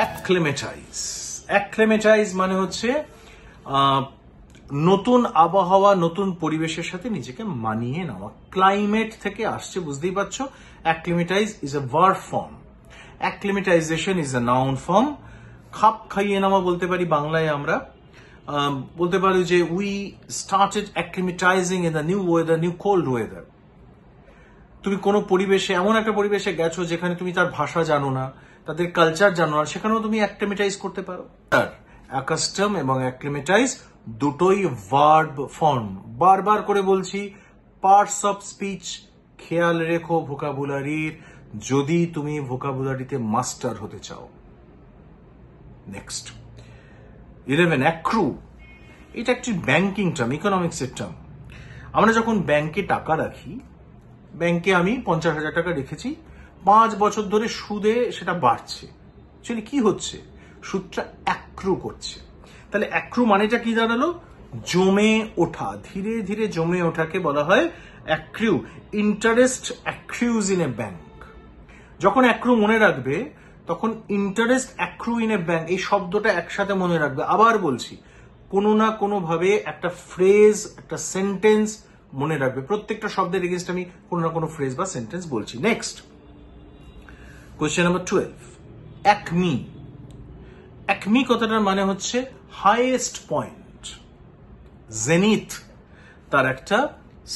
অ্যাক্লিমেটাইজ। অ্যাক্লিমেটাইজ মানে হচ্ছে নতুন আবহাওয়া, নতুন পরিবেশের সাথে নিজেকে মানিয়ে নেওয়া। ক্লাইমেট থেকে আসছে, বুঝতেই পারছো। Acclimatise is a verb form, acclimatisation is a noun form. খাপ খাইয়ে নেওয়া বলতে পারি বাংলায় আমরা। বলতে পারি যে we started acclimatising in the new weather, new cold weather. তুমি কোনো পরিবেশে, এমন একটা পরিবেশে গেছো যেখানে তুমি তার ভাষা জানো না, তাদের কালচার জানো না, সেখানেও তুমি অ্যাক্লিমেটাইজ করতে পারো। অ্যাকাস্টম এবং অ্যাক্লিমেটাইজ দুটোই ভার্ব ফর্ম। বারবার করে বলছি, পার্টস অফ স্পিচ খেয়াল রেখো ভোকাবুলারির, যদি তুমি ভোকাবুলারিতে মাস্টার হতে চাও। নেক্সট 11, অ্যাক্রু। এটা একটি ব্যাংকিং টার্ম, ইকোনমিক্সের টার্ম। আমরা যখন ব্যাংকে টাকা রাখি, ব্যাংকে আমি 50,000 টাকা রেখেছি, 5 বছর ধরে সুদে সেটা বাড়ছে। অ্যাকচুয়ালি কি হচ্ছে? সুদটা অ্যাক্রু করছে। তাহলে অ্যাক্রু মানেটা কি দাঁড়ালো? জমে ওঠা, ধীরে ধীরে জমে ওঠাকে বলা হয় accrue. Interest accrues in a bank. যখন অ্যাক্রু মনে রাখবে, তখন interest accrue in a bank, এই শব্দটা একসাথে মনে রাখবে। আবার বলছি, কোনো না কোনো ভাবে একটা ফ্রেজ, একটা সেন্টেন্স মনে রাখবে। প্রত্যেকটা শব্দের এগেইনস্ট আমি কোনো না কোনো ফ্রেজ বা সেন্টেন্স বলছি। Next question number 12, Acme. Acme কথাটার মানে হচ্ছে হাইয়েস্ট পয়েন্ট, জেনিথ তার একটা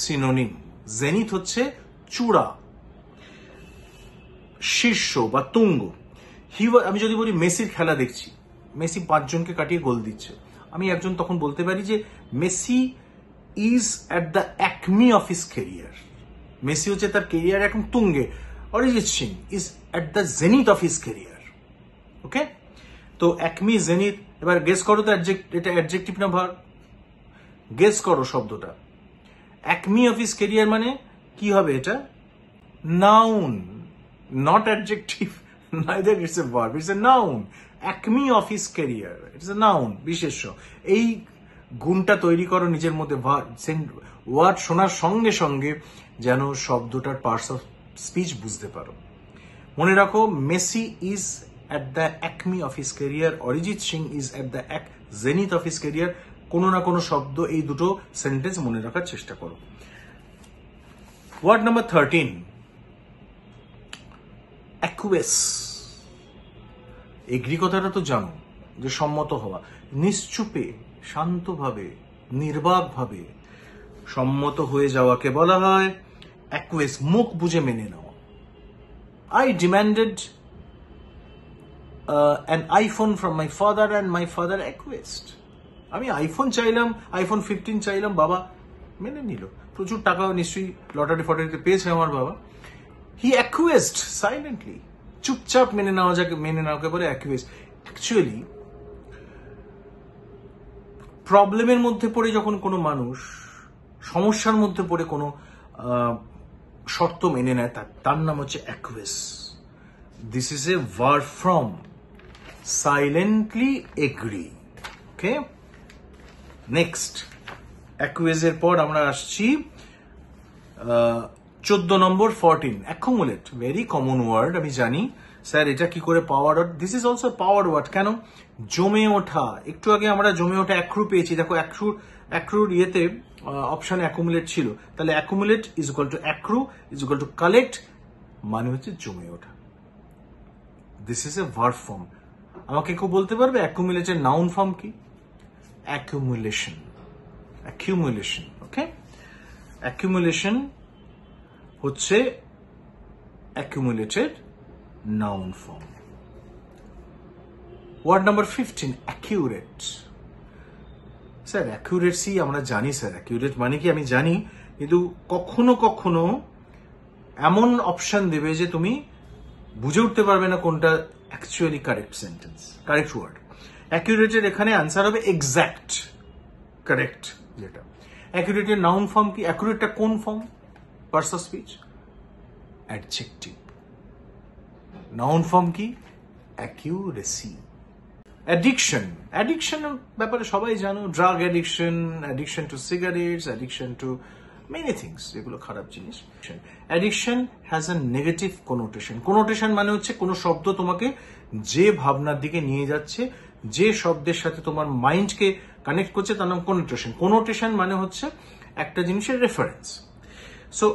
সিনোনিম। জেনিথ হচ্ছে চূড়া, শীর্ষ বা তুঙ্গ। আমি যদি বলি মেসির খেলা দেখছি, মেসি 5 জনকে কাটিয়ে গোল দিচ্ছে, আমি একজন তখন বলতে পারি যে Messi is at the acme of his career. Messi হচ্ছে তার ক্যারিয়ার এখন তুঙ্গে। Arijit Singh is at the zenith of his career. Okay, তো অ্যাকমি, জেনিথ। এবার গেস করো তো, এটা অ্যাডজেক্টিভ না ভার্ব? গেস করো শব্দটা। অ্যাকমি অফ হিজ ক্যারিয়ার মানে কি হবে? এটা noun, not adjective, neither it's a verb, it's a noun. Acme of his career, it's a noun, বিশেষ্য। এই গুণটা তৈরি করো নিজের মধ্যে। ওয়ার্ড শোনার সঙ্গে সঙ্গে যেন শব্দটার পার্টস অফ স্পিচ বুঝতে পারো। মনে রাখো, Messi is at the acme of his career, Arijit Singh is at the zenith of his career. কোনো না কোনো শব্দ, এই দুটো সেন্টেন্স মনে রাখার চেষ্টা করো। Ward number 13, অ্যাকুয়েস। এগ্রি কথাটা তো জানো, যে সম্মত হওয়া। নিশ্চুপে, শান্তভাবে, নির্বাকভাবে সম্মত হয়ে যাওয়াকে বলা হয় অ্যাকুয়েস, মুখ বুঝে মেনে নেওয়া। I demanded an iPhone from my father and my father acquiesced. আমি আইফোন চাইলাম, iPhone 15 চাইলাম, বাবা মেনে নিল। প্রচুর টাকা নিশ্চয়ই লটারি ফটারিতে পেয়েছে আমার বাবা। He acquiesced silently. চুপচাপ মেনে নেওয়াকে বলে acquiesce. Actually, প্রবলেমের মধ্যে পড়ে যখন কোনো মানুষ, সমস্যার মধ্যে পড়ে কোনো শর্ত মেনে নেয়, তার নাম হচ্ছে acquiesce. This is a verb from silently agree. Okay? Next, acquiesce এর পর আমরা আসছি 14 নম্বর 14, accumulate. ভেরি কমন ওয়ার্ড, আমি জানি স্যার এটা কি করে power word. This is also power word. কেন? জমে ওঠা। একটু আগে আমরা জমে ওঠা অ্যাক্রু পেয়েছি। দেখো, অ্যাক্রুর ইয়েতে অপশনে অ্যাকুমুলেট ছিল। তাহলে accumulate is equal to accrue is equal to collect, মানে হচ্ছে জমে ওঠা। This is a verb form. আমাকে কেউ বলতে পারবে অ্যাকুমুলেটের নাউন ফর্ম কি? অ্যাকুমুলেশন। অ্যাকুমুলেশন। ওকে, অ্যাকুমুলেশন হচ্ছে accumulated noun form. Word number 15, accurate. Sir accuracy আমরা জানি স্যার, accurate মানে কি আমি জানি, কিন্তু কখনো কখনো এমন অপশন দেবে যে তুমি বুঝে উঠতে পারবে না কোনটা actually correct sentence, correct word. অ্যাকুরেটের এখানে আনসার হবে এক্স্যাক্ট, কারেক্ট। যেটা অ্যাকুরেটের নাউন ফর্ম কি? অ্যাকুরেটটা কোন form? Parts of speech adjective. Noun form কি? অ্যাকিউরেসি। অ্যাডিকশন। অ্যাডিকশনের ব্যাপারে সবাই জানো, drug addiction, addiction to cigarettes, addiction to many things, এগুলো খারাপ জিনিস। Addiction has a negative connotation. Connotation মানে হচ্ছে কোনো শব্দ তোমাকে যে ভাবনার দিকে নিয়ে যাচ্ছে, যে শব্দের সাথে তোমার মাইন্ডকে কানেক্ট করছে তার নাম কোনোটেশন। কোনোটেশন মানে হচ্ছে একটা জিনিসের রেফারেন্স। সো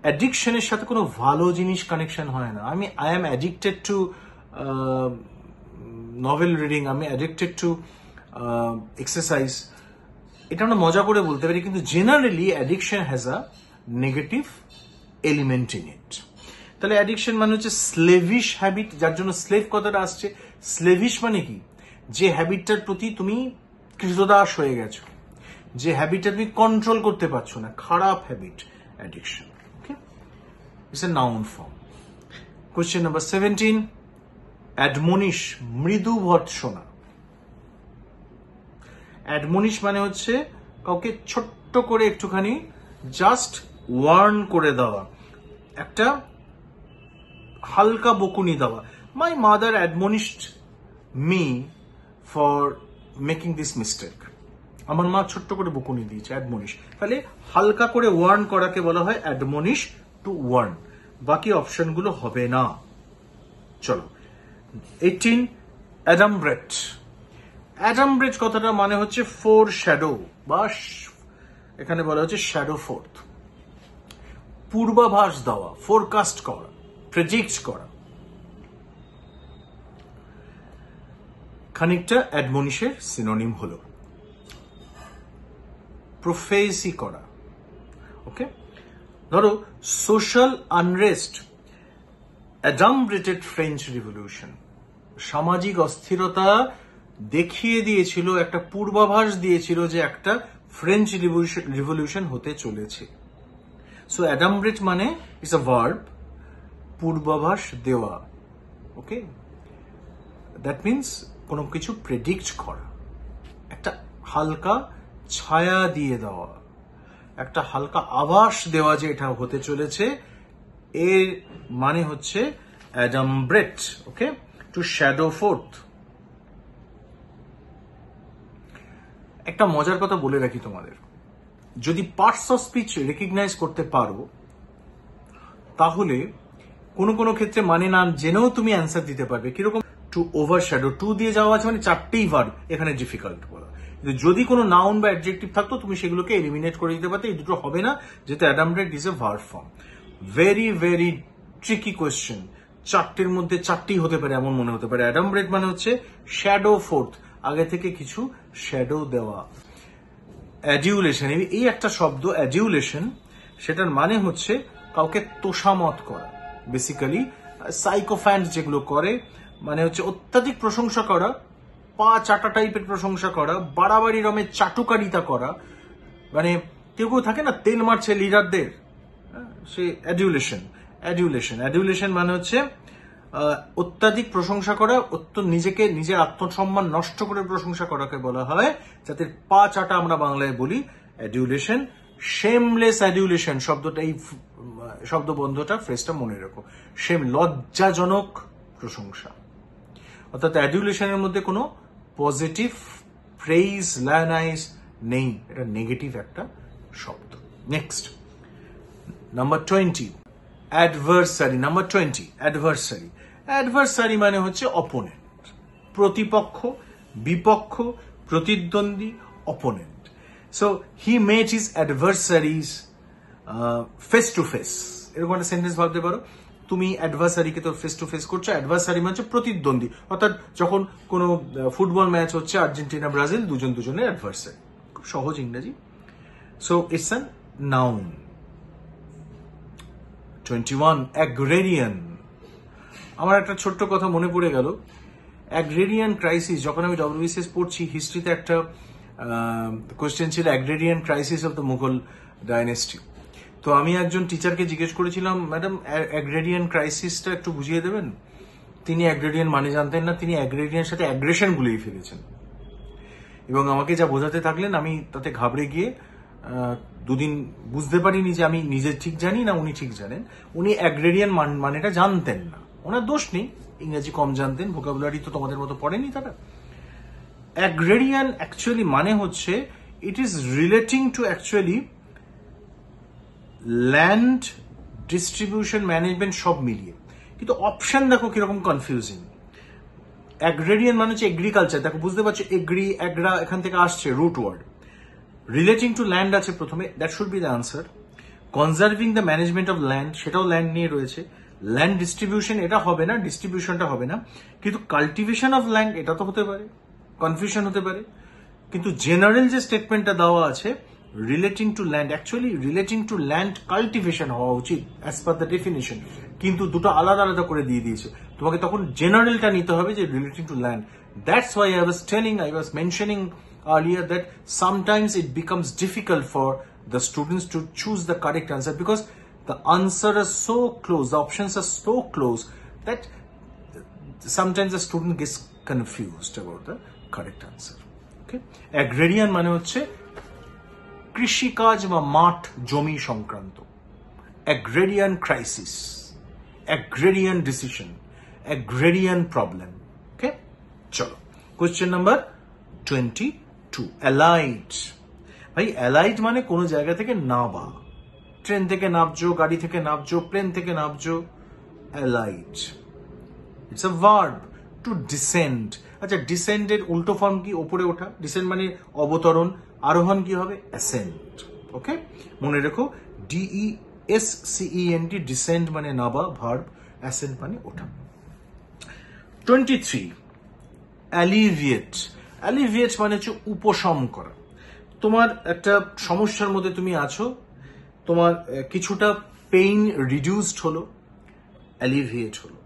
অ্যাডিকশনের সাথে কোনো ভালো জিনিস কানেকশন হয় না। I am addicted to novel reading, আমি অ্যাডিক্টেড টু এক্সারসাইজ, এটা আমরা মজা করে বলতে পারি, কিন্তু generally addiction has a negative element in it. তাহলে অ্যাডিকশন মানে হচ্ছে স্লেভিশ হ্যাবিট, যার জন্য স্লেভ কথাটা আসছে। স্লেভিশ মানে কি? যে হ্যাবিটটার প্রতি তুমি কৃতদাস হয়ে গেছো, যে হ্যাবিটটা তুমি কন্ট্রোল করতে পারছো না, খারাপ habit, addiction. Okay, it's a noun form. Question number 17, admonish, মৃদু ভর্ৎসনা। অ্যাডমনিশ মানে হচ্ছে কাউকে ছোট্ট করে একটুখানি জাস্ট ওয়ার্ন করে দেওয়া, একটা হালকা বকুনি দেওয়া। My mother admonished me for making this mistake. আমার মা ছোট্ট করে বকুনি দিয়েছে, অ্যাডমনিশ। তাহলে হালকা করে ওয়ার্ন করাকে বলা হয় অ্যাডমনিশ, টু ওয়ার্ন। বাকি অপশনগুলো হবে না। চলো 18, অ্যাডামব্রেট। অ্যাডামব্রেট কথাটা মানে হচ্ছে ফোর শ্যাডো, বা এখানে বলা হচ্ছে শ্যাডো ফোর্থ। পূর্বাভাস দেওয়া, ফোরকাস্ট করা, প্রেডিক্ট করা। খানিকটা অ্যাডমনিশের সিনোনিম হলো প্রফেসি করা। ওকে, ধরো সোশ্যাল আনরেস্ট অ্যাডামব্রেটেড ফ্রেঞ্চ রিভলিউশন। সামাজিক অস্থিরতা দেখিয়ে দিয়েছিল, একটা পূর্বাভাস দিয়েছিল যে একটা ফ্রেঞ্চ রিভলিউশন হতে চলেছে। সো অ্যাডামব্রেট মানে ইটস আ ভার্ব, পূর্বাভাস দেওয়া। ওকে, দ্যাট মিনস কোনো কিছু প্রেডিক্ট করা, একটা হালকা ছায়া দিয়ে দেওয়া, একটা হালকা আভাস দেওয়া যে এটা হতে চলেছে, এর মানে হচ্ছে অ্যাডামব্রেট। ওকে, টু শ্যাডো ফোর্থ। একটা মজার কথা বলে রাখি তোমাদের, যদি পার্টস অফ স্পিচ রেকগনাইজ করতে পারো তাহলে কোনো কোনো ক্ষেত্রে মানে না জেনেও তুমি অ্যান্সার দিতে পারবে। কিরকম? টু ওভারশ্যাডো, টু দিয়ে যাওয়া আছে মানে চারটেই ভার্ব, এখানে ডিফিকাল্ট বলা। কিন্তু যদি কোনো নাউন বা অ্যাডজেক্টিভ থাকতো তুমি সেগুলোকে এলিমিনেট করে দিতে পারতে। এই দুটো হবে না, যেহেতু adumbrate is a verb form. Very very tricky question. চারটের মধ্যে চারটেই হতে পারে এমন মনে হতে পারে। অ্যাডামব্রেট মানে হচ্ছে শ্যাডো ফোর্থ, আগে থেকে কিছু শ্যাডো দেওয়া। অ্যাডিউলেশন, এই একটা শব্দ অ্যাডিউলেশন, সেটার মানে হচ্ছে কাউকে তোষামত করা। বেসিক্যালি সাইকোফ্যান্ট যেগুলো করে, মানে হচ্ছে অত্যাধিক প্রশংসা করা, পা চাটা টাইপের প্রশংসা করা, বাড়াবাড়ি রমের চাটুকারিতা করা। মানে কেউ কেউ থাকে না তেল মারছে লিডারদের, সে অ্যাডিউলেশন। অ্যাডিউলেশন মানে হচ্ছে অত্যাধিক প্রশংসা করা, নিজেকে নিজের আত্মসম্মান নষ্ট করে প্রশংসা করাকে বলা হয়, যাতে পা চাটা আমরা বাংলায় বলি অ্যাডিউলেশন। শেমলেস অ্যাডিউলেশন শব্দটা, এই শব্দবন্ধটা, ফ্রেজটা মনে রেখো। শেম, লজ্জাজনক প্রশংসা। অর্থাৎ অ্যাডিউলেশনের মধ্যে কোনো পজিটিভ প্রেইজ লায়নাইজ নেই, এটা নেগেটিভ একটা শব্দ। Next, number 20, adversary. Number 20, adversary. Adversary মানে হচ্ছে অপোনেন্ট, প্রতিপক্ষ, বিপক্ষ, প্রতিদ্বন্দ্বী, opponent. So he met his adversaries face to face, এরকম একটা সেন্টেন্স ভাবতে পারো। তুমি অ্যাডভার্সারিকে তো ফেস টু ফেস করছো। অ্যাডভার্সারি মানে হচ্ছে প্রতিদ্বন্দ্বী, অর্থাৎ যখন কোনো ফুটবল ম্যাচ হচ্ছে আর্জেন্টিনা ব্রাজিল, দুজনের অ্যাডভার্সারি। খুব সহজ ইংরেজি। So it's an noun. 21, agrarian. আমার একটা ছোট্ট কথা মনে পড়ে গেল। অ্যাগ্রেরিয়ান ক্রাইসিস, যখন আমি WBCS পড়ছি, হিস্ট্রিতে একটা কোয়েশ্চেন ছিল agrarian crisis of the Mughal dynasty. তো আমি একজন টিচারকে জিজ্ঞেস করেছিলাম, ম্যাডাম অ্যাগ্রেরিয়ান ক্রাইসিসটা একটু বুঝিয়ে দেবেন। তিনি অ্যাগ্রেরিয়ান মানে জানতেন না, তিনি অ্যাগ্রেরিয়ান সাথে অ্যাগ্রেশন গুলিয়ে ফেলেছেন এবং আমাকে যা বোঝাতে থাকলেন আমি তাতে ঘাবড়ে গিয়ে দুদিন বুঝতে পারিনি যে আমি নিজে ঠিক জানি না উনি ঠিক জানেন। উনি অ্যাগ্রেরিয়ান মানেটা জানতেন না, ওনার দোষ নেই, ইংরেজি কম জানতেন, ভোকাবুলারি তো তোমাদের মতো পড়েনি তারা। অ্যাগ্রেরিয়ান অ্যাকচুয়ালি মানে হচ্ছে it is relating to actually land distribution, management সব মিলিয়ে। কিন্তু অপশন দেখো কিরকম কনফিউজিং। অ্যাগ্রেরিয়ান মানে হচ্ছে এগ্রিকালচার। দেখো বুঝতে পারছো, অ্যাগ্রা এখান থেকে আসছে root word. Relating to land আছে প্রথমে, that should be the answer. Conserving the management of land, সেটাও ল্যান্ড নিয়ে রয়েছে। ল্যান্ড ডিস্ট্রিবিউশন, এটা হবে না, ডিস্ট্রিবিউশনটা হবে না, কিন্তু কাল্টিভেশন অফ ল্যান্ড এটা তো হতে পারে, কনফিউশন হতে পারে। কিন্তু জেনারেল যে স্টেটমেন্টটা দেওয়া আছে relating to land, actually relating to land cultivation হওয়া উচিত অ্যাজ পার দ্য ডেফিনেশন, কিন্তু দুটো আলাদা আলাদা করে দিয়ে দিয়েছে। তোমাকে তখন জেনারেলটা নিতে হবে যে relating to land. That's why I was mentioning earlier that sometimes it becomes difficult for the students to choose the correct answer because the answer is so close, the options are so close that sometimes the student gets confused about the correct answer. Okay? Agrarian মানে হচ্ছে কৃষিকাজ বা মাঠ জমি সংক্রান্ত। Agrarian crisis, agrarian decision, agrarian problem. Okay? চলো, question number 22. Allied. ভাই allied মানে কোনো জায়গা থেকে নামা, ট্রেন থেকে নামছো, গাড়ি থেকে নামছো, প্লেন থেকে নামছো, alight. It's a verb to descend. আচ্ছা, ডিসেন্ডের উল্টো ফর্ম কি? ওপরে ওঠা। ডিসেন্ড মানে অবতরণ, আরোহণ কি হবে? অ্যাসেন্ড। ওকে, মনে রেখো, DESCEND, ডিসেন্ড মানে নামা ভার্ব, অ্যাসেন্ড মানে ওঠা। 23. অ্যালিভিয়েট। অ্যালিভিয়েট মানে হচ্ছে উপশম করা। তোমার একটা সমস্যার মধ্যে তুমি আছো, তোমার কিছুটা পেইন রিডিউসড হলো, অ্যালিভিয়েট হলো,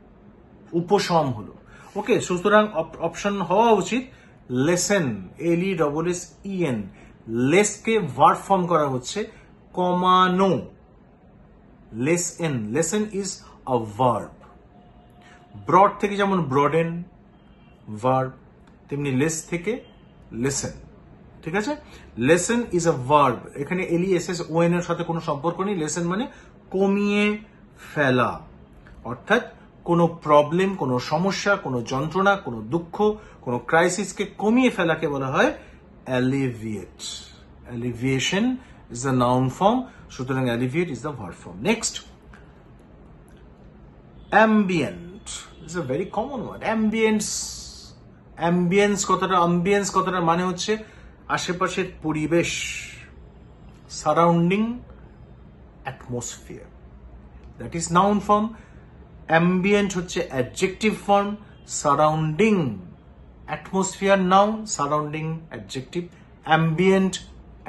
উপশম হলো। ওকে, সুতরাং অপশন হওয়া উচিত লেসেন, LESSEN। লেসকে ভার্ব ফর্ম করা হচ্ছে কমানো, lessen. Lessen is a verb. Broad থেকে যেমন ব্রডেন ভার্ব, তেমনি লেস থেকে লেসেন। ঠিক আছে, লেসেন ইজ আ ভার্ব। এখানে LESSON এর সাথে কোনো সম্পর্ক নেই। লেসেন মানে কমিয়ে ফেলা, অর্থাৎ কোনো প্রবলেম, কোনো সমস্যা, কোনো যন্ত্রণা, কোনো দুঃখ, কোনো ক্রাইসিসকে কমিয়ে ফেলাকে বলা হয় alleviate. Alleviation is the noun form, সুতরাং alleviate is the verb form. Next, ambient is a very common word. Ambience কথাটার মানে হচ্ছে আশেপাশের পরিবেশ, surrounding atmosphere, that is noun form. Ambient হচ্ছে adjective form, surrounding atmosphere noun, surrounding adjective, ambient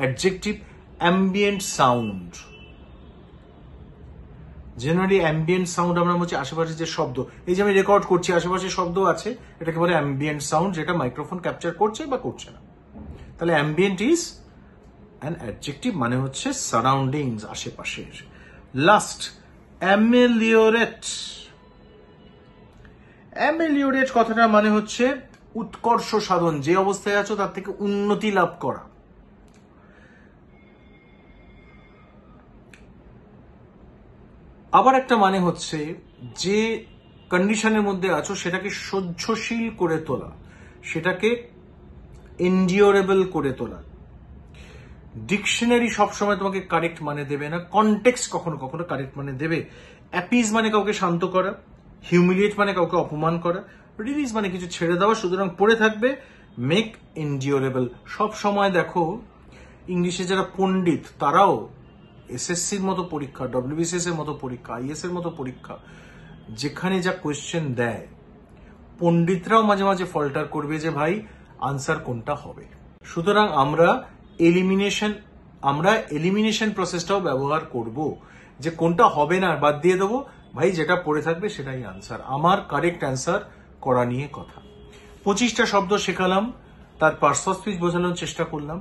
adjective. Ambient sound, generally ambient sound আমরা বলছি আশেপাশে যে শব্দ, এই যে আমি রেকর্ড করছি আশেপাশে শব্দ আছে, এটাকে বলে অ্যাম্বিয়েন্ট সাউন্ড, যেটা মাইক্রোফোন ক্যাপচার করছে বা করছে না। তাহলে অ্যাম্বিয়েন্ট ইজ অ্যান অ্যাডজেক্টিভ, মানে হচ্ছে সারাউন্ডিংস, আশেপাশের। লাস্ট, অ্যামেলিওরেট। অ্যামেলিওরেট কথাটা মানে হচ্ছে উৎকর্ষ সাধন, যে অবস্থায় আছো তার থেকে উন্নতি লাভ করা। আবার একটা মানে হচ্ছে যে কন্ডিশনের মধ্যে আছো সেটাকে সহ্যশীল করে তোলা, সেটাকে এন্ডিওরেবল করে তোলা। ডিকশনারি সবসময় তোমাকে কারেক্ট মানে দেবে না, কনটেক্সট কখনো কখনো কারেক্ট মানে দেবে। অ্যাপিজ মানে কাউকে শান্ত করা, হিউমিলিয়েট মানে কাউকে অপমান করা, রিলিজ মানে কিছু ছেড়ে দেওয়া। সুতরাং পড়ে থাকবে মেক এন্ডিওরেবল। সব সময় দেখো ইংলিশে যারা পণ্ডিত তারাও এসএসসির মতো পরীক্ষা, WBCS এর মতো পরীক্ষা, IAS এর মতো পরীক্ষা, যেখানে যা কোয়েশ্চেন দেয়, পণ্ডিতরাও মাঝে মাঝে ফল্টার করবে যে ভাই আনসার কোনটা হবে। সুতরাং আমরা এলিমিনেশন প্রসেসটাও ব্যবহার করব, যে কোনটা হবে না বাদ দিয়ে দেবো, ভাই যেটা পড়ে থাকবে সেটাই আনসার। আমার কারেক্ট অ্যান্সার করা নিয়ে কথা। 25টা শব্দ শেখালাম, তার পার্টস অফ স্পিচ বোঝানোর চেষ্টা করলাম।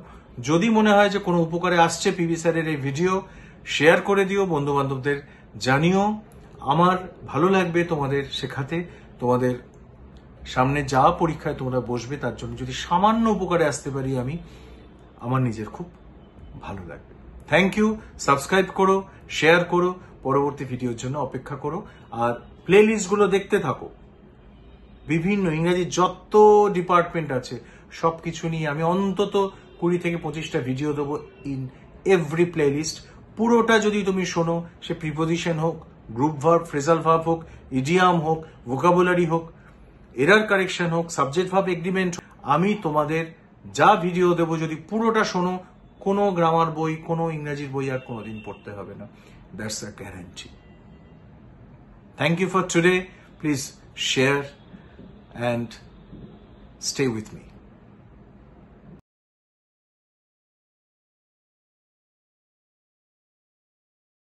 যদি মনে হয় যে কোনো উপকারে আসছে পিবি স্যারের এই ভিডিও, শেয়ার করে দিও, বন্ধু বান্ধবদের জানিও। আমার ভালো লাগবে তোমাদের শেখাতে। তোমাদের সামনে যা পরীক্ষায় তোমরা বসবে তার জন্য যদি সামান্য উপকারে আসতে পারি আমি, আমার নিজের খুব ভালো লাগবে। Thank you. সাবস্ক্রাইব করো, শেয়ার করো, পরবর্তী ভিডিওর জন্য অপেক্ষা করো, আর প্লে লিস্টগুলো দেখতে থাকো। বিভিন্ন ইংরেজি যত ডিপার্টমেন্ট আছে সবকিছু নিয়ে আমি অন্তত 20 থেকে 25টা ভিডিও দেবো ইন এভরি প্লে লিস্ট। পুরোটা যদি তুমি শোনো, সে প্রিপোজিশন হোক, গ্রুপ ভার্ব, ফ্রেজাল ভার্ব হোক, ইডিয়াম হোক, ভোকাবুলারি হোক, এরার কারেকশন হোক, সাবজেক্ট ভার্ব এগ্রিমেন্ট, আমি তোমাদের যা ভিডিও দেবো যদি পুরোটা শোনো, কোনো গ্রামার বই, কোনো ইংরেজির বই আর কোনোদিন পড়তে হবে না। That's a guarantee. Thank you for today. Please share and stay with me.